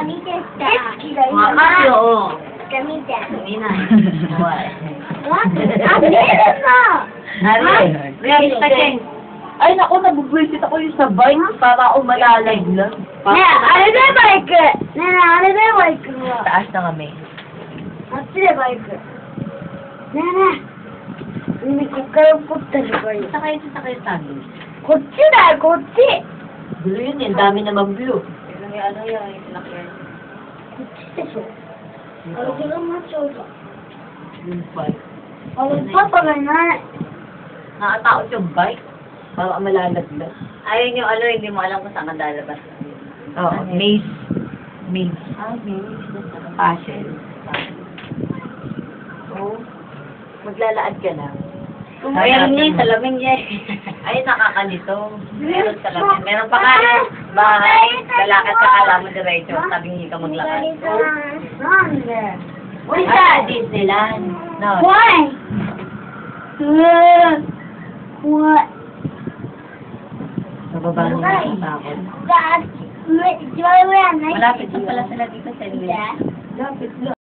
Kami testa. Makakasyo, oo. Kami testa. Hindi na. What? What? Ang meron na! Realista King. Ay, naku, nabubwisit ako yung sa bike para ako malalaglag. Ano ba yung bike? Ano ba yung bike mo? Taas na kami. Ano ba yung bike? Nana, hindi ko kayo punta sa bike. Sakay tayo. Kotse na, kotse! Blue yun, yung dami naman blue. Ano yung sinakyan? Kotse na siya. Ano ko lang matsoga? Yung bike. Ano pa pa na? Nakatakot yung bike. Para ka malalaglag. Ayun yung hindi mo alam kung saan ka lalabas. Oo, maze. Maze. Maze. Puzzle. So, maglalaan ka lang. Meron niya yung salamin niya. Ay, nakakalito. Meron salamin. Meron pa nga bahay. Lalakad ka kala mo diretso. Sabi hindi ka maglakad. Uy, sa Disneyland. No. Why? What? Nababa niya yung takot. Dad, Malapit na pala sila dito sa inyo. Dad? Lapit lang.